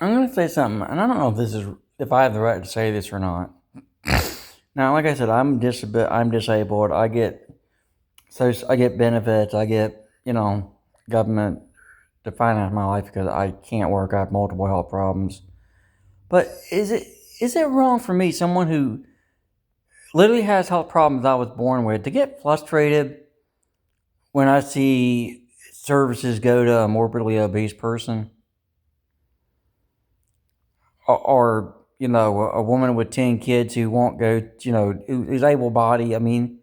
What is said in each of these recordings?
I'm gonna say something, and I don't know if I have the right to say this or not. Now, like I said, I'm disabled. I get benefits. I get government to finance my life because I can't work. I have multiple health problems. But is it wrong for me, someone who literally has health problems I was born with, to get frustrated when I see services go to a morbidly obese person, or a woman with 10 kids who won't go, who's able-bodied? I mean,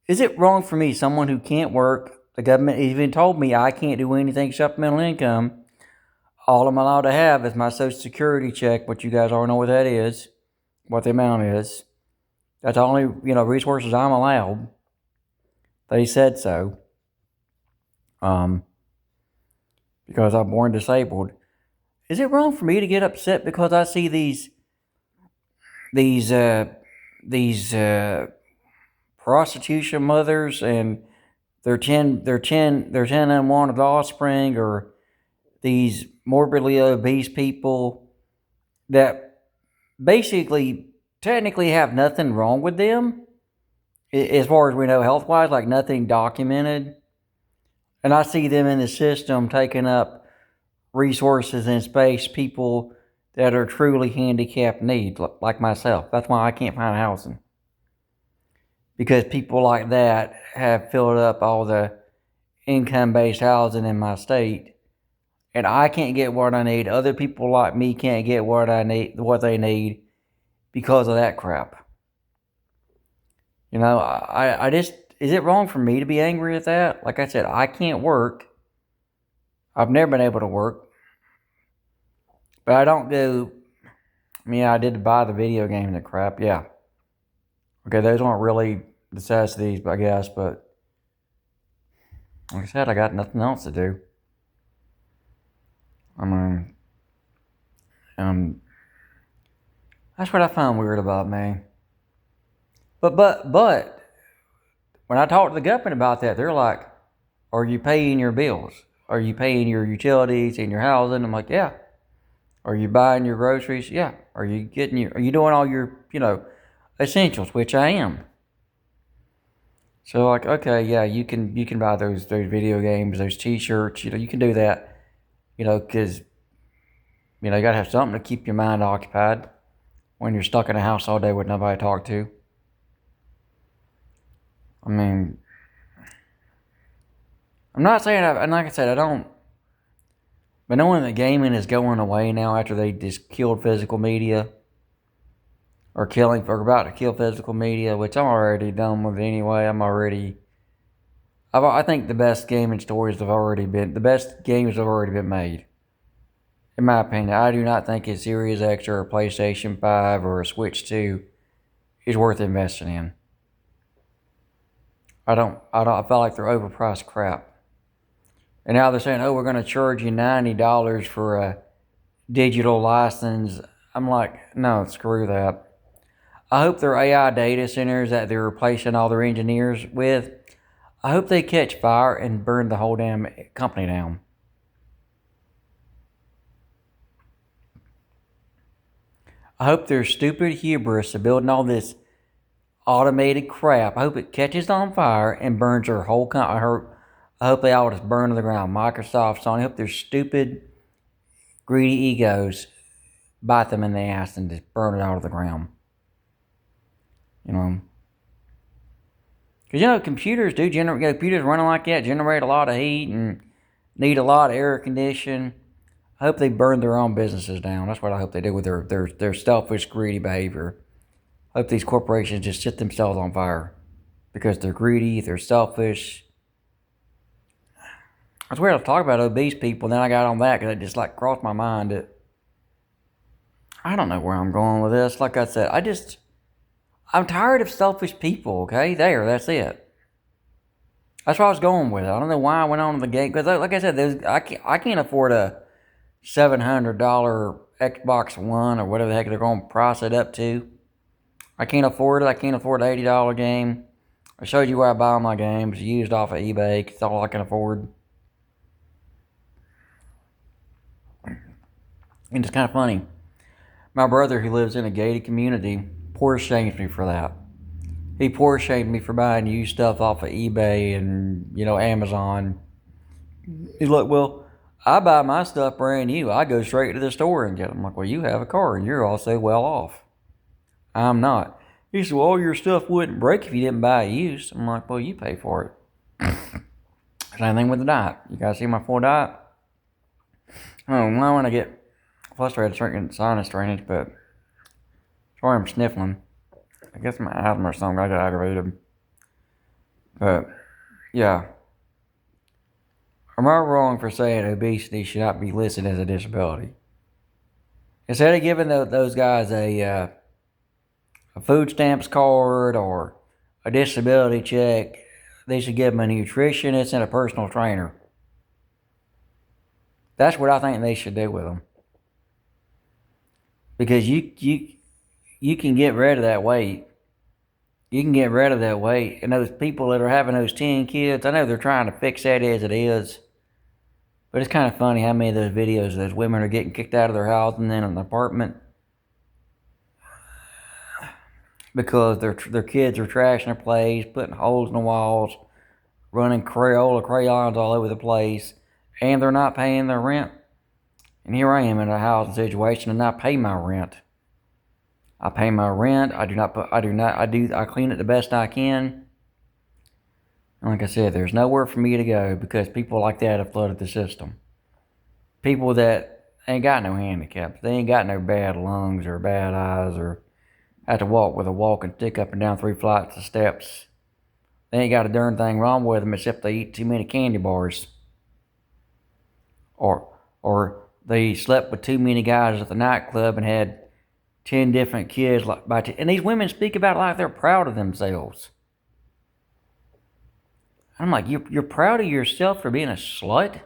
is it wrong for me, someone who can't work? The government even told me I can't do anything supplemental income. All I'm allowed to have is my Social Security check, which you guys already know what that is, what the amount is. That's the only resources I'm allowed. They said so, um, because I'm born disabled. Is it wrong for me to get upset because I see these uh, these prostitution mothers and their ten unwanted offspring, or these morbidly obese people that basically technically have nothing wrong with them as far as we know health wise, like nothing documented, and I see them in the system taking up resources and space people that are truly handicapped need, like myself. That's why I can't find housing, because people like that have filled up all the income-based housing in my state, and I can't get what I need. Other people like me can't get what they need because of that crap. I just, is it wrong for me to be angry at that? Like I said, I can't work. I've never been able to work, but I don't go. I mean, I did buy the video game and the crap. Yeah, okay, those aren't really necessities, I guess. But like I said, I got nothing else to do. I mean, um, that's what I find weird about me. But when I talk to the government about that, they're like, "Are you paying your bills? Are you paying your utilities and your housing?" I'm like, "Yeah." Are you buying your groceries? Yeah. Are you doing all your essentials? Which I am. So, like, okay, yeah, you can buy those video games, those T-shirts. You can do that. Because you gotta have something to keep your mind occupied when you're stuck in a house all day with nobody to talk to. I mean, I'm not saying, and like I said, I don't. But knowing that gaming is going away now after they just killed physical media, or about to kill physical media, which I'm already done with anyway. I think the best gaming stories have already been, the best games have already been made. In my opinion, I do not think a Series X or a PlayStation 5 or a Switch 2 is worth investing in. I feel like they're overpriced crap. And now they're saying, oh, we're going to charge you $90 for a digital license. I'm like, no, screw that. I hope their AI data centers that they're replacing all their engineers with, I hope they catch fire and burn the whole damn company down. I hope their stupid hubris of building all this automated crap, I hope it catches on fire and burns their whole company. I hope they all just burn to the ground. Microsoft, Sony, I hope their stupid, greedy egos bite them in the ass and just burn it out of the ground. You know, because computers running like that generate a lot of heat and need a lot of air conditioning. I hope they burn their own businesses down. That's what I hope they do with their selfish, greedy behavior. I hope these corporations just set themselves on fire because they're greedy, they're selfish. It's weird to talk about obese people, and then I got on that because it just like crossed my mind that I don't know where I'm going with this. Like I said, I'm tired of selfish people. Okay, that's it. That's where I was going with it. I don't know why I went on to the game because, like I said, I can't afford a $700 Xbox One or whatever the heck they're going to price it up to. I can't afford it. I can't afford an $80 game. I showed you where I buy all my games, used off of eBay. It's all I can afford. And it's kind of funny. My brother, who lives in a gated community, poor shames me for that. He poor shamed me for buying used stuff off of eBay and, Amazon. He's like, well, I buy my stuff brand new. I go straight to the store and get them. I'm like, well, you have a car and you're also well off. I'm not. He said, well, all your stuff wouldn't break if you didn't buy it used. I'm like, well, you pay for it. Same thing with the diet. You guys see my full diet? I don't know when I get frustrated drinking sinus drainage, but sorry I'm sniffling. I guess my asthma or something. I got aggravated. But, yeah. Am I wrong for saying obesity should not be listed as a disability? Instead of giving those guys a food stamps card or a disability check, they should give them a nutritionist and a personal trainer. That's what I think they should do with them. Because you can get rid of that weight. You can get rid of that weight. And those people that are having those 10 kids, I know they're trying to fix that as it is. But it's kind of funny how many of those videos, those women are getting kicked out of their house and then in an apartment because their kids are trashing their place, putting holes in the walls, running Crayola crayons all over the place, and they're not paying their rent. And here I am in a housing situation and I pay my rent. I pay my rent. I clean it the best I can. And like I said, there's nowhere for me to go because people like that have flooded the system. People that ain't got no handicaps. They ain't got no bad lungs or bad eyes or have to walk with a walking stick up and down 3 flights of steps. They ain't got a darn thing wrong with them except they eat too many candy bars. Or they slept with too many guys at the nightclub and had 10 different kids. And these women speak about it like they're proud of themselves. I'm like, you're proud of yourself for being a slut?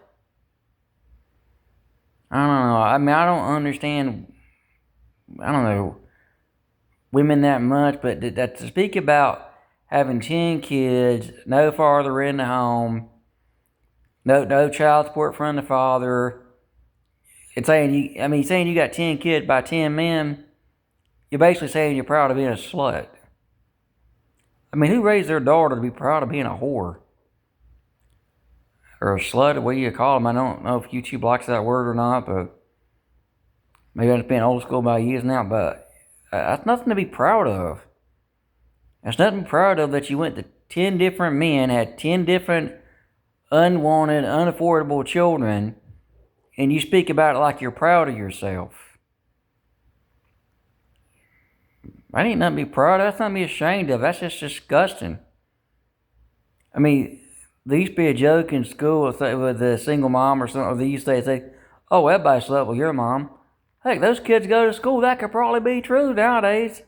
I don't know. I mean, I don't understand, I don't know, women that much, but that to speak about having 10 kids, no father in the home, no child support from the father, and saying you got 10 kids by 10 men, you're basically saying you're proud of being a slut. I mean, who raised their daughter to be proud of being a whore? Or a slut, what do you call them? I don't know if YouTube likes that word or not, but maybe I'm just being old school by using that, but that's nothing to be proud of. That's nothing to be proud of that you went to 10 different men, had 10 different unwanted, unaffordable children, and you speak about it like you're proud of yourself. That ain't nothing to be proud of. That's nothing to be ashamed of. That's just disgusting. I mean, there used to be a joke in school with a single mom or something. Or they used to say, oh, everybody slept with your mom. Heck, those kids go to school. That could probably be true nowadays.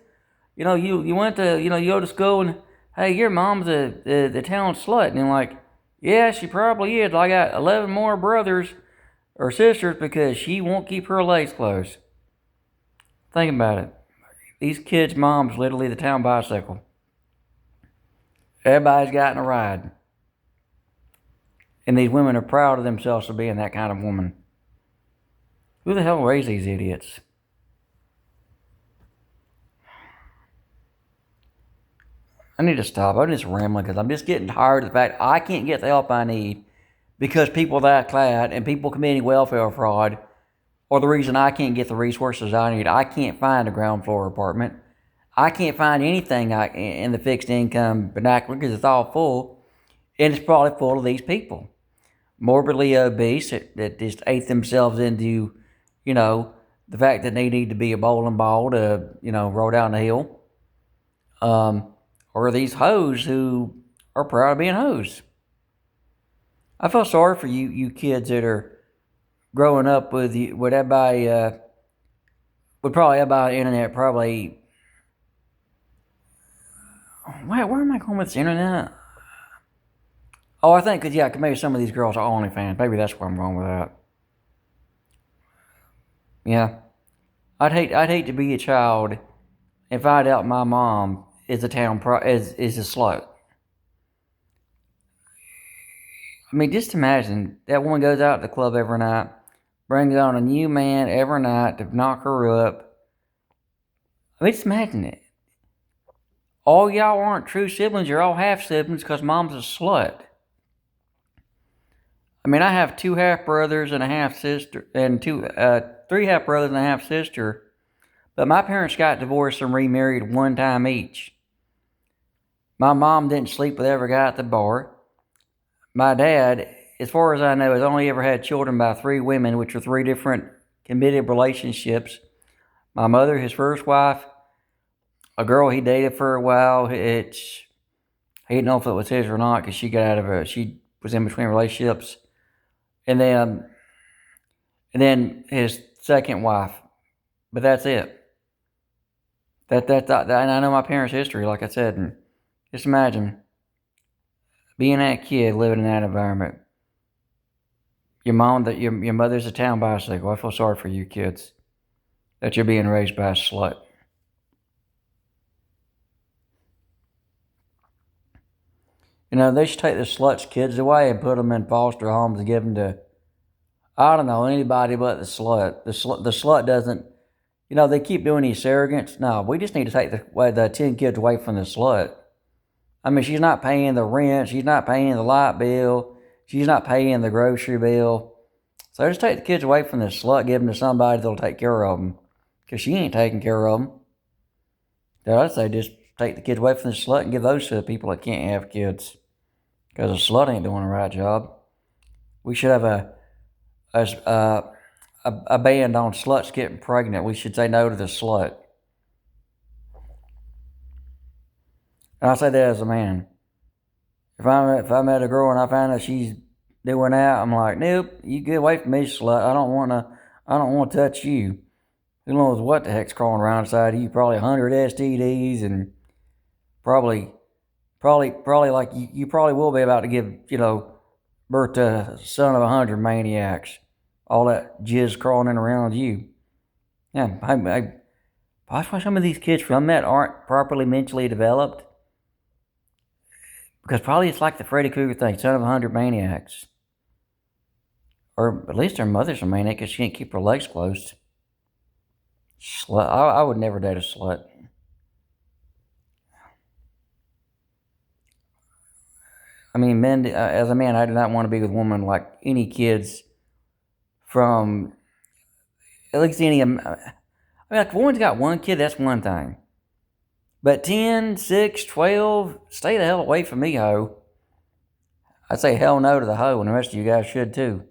You know, you went to, you go to school and, hey, your mom's the town slut. And you're like, yeah, she probably is. I got 11 more brothers or sisters because she won't keep her legs closed. Think about it. These kids' mom's literally the town bicycle. Everybody's gotten a ride. And these women are proud of themselves for being that kind of woman. Who the hell raised these idiots? I need to stop. I'm just rambling because I'm just getting tired of the fact I can't get the help I need because people that clad and people committing welfare fraud are the reason I can't get the resources I need. I can't find a ground floor apartment. I can't find anything in the fixed income vernacular because it's all full. And it's probably full of these people. Morbidly obese that just ate themselves into, the fact that they need to be a bowling ball to, roll down the hill. Or these hoes who are proud of being hoes. I feel sorry for you kids that are growing up with everybody, with probably everybody on the internet probably. Where am I going with the internet? Oh, I think, cause maybe some of these girls are OnlyFans. Maybe that's where I'm going with that. Yeah. I'd hate to be a child and find out my mom is a is a slut. I mean, just imagine that woman goes out to the club every night, brings on a new man every night to knock her up. I mean, just imagine it. All y'all aren't true siblings, you're all half siblings because mom's a slut. I mean, I have two half brothers and a half sister, and three half brothers and a half sister. But my parents got divorced and remarried one time each. My mom didn't sleep with every guy at the bar. My dad, as far as I know, has only ever had children by three women, which are three different committed relationships. My mother, his first wife, a girl he dated for a while. He didn't know if it was his or not because she was in between relationships, and then his second wife. But that's it. And I know my parents' history, like I said, and just imagine being that kid living in that environment. Your mother's a town bicycle. I feel sorry for you kids that you're being raised by a slut. You know, they should take the sluts' kids away and put them in foster homes and give them to, I don't know, anybody but the slut. The slut doesn't, you know, they keep doing these surrogates. No, we just need to take the 10 kids away from the slut. I mean, she's not paying the rent. She's not paying the light bill. She's not paying the grocery bill. So just take the kids away from the slut, give them to somebody that'll take care of them. Because she ain't taking care of them. So I'd say just take the kids away from the slut and give those to the people that can't have kids. Because the slut ain't doing the right job. We should have a ban on sluts getting pregnant. We should say no to the slut. And I say that as a man. If I met a girl and I find out she's doing that, I'm like, nope, you get away from me, slut. I don't want to touch you. Who knows what the heck's crawling around inside of you? Probably 100 STDs and probably like you probably will be about to give, birth to a son of 100 maniacs. All that jizz crawling in around you. Yeah, that's why some of these kids from that aren't properly mentally developed. Because probably it's like the Freddy Krueger thing, son of 100 maniacs. Or at least their mother's a maniac because she can't keep her legs closed. Slut. I would never date a slut. I mean, men, as a man, I do not want to be with a woman like any kids from, at least any, I mean, like if a woman's got one kid, that's one thing. But 10, 6, 12, stay the hell away from me, ho. I'd say hell no to the hoe, and the rest of you guys should too.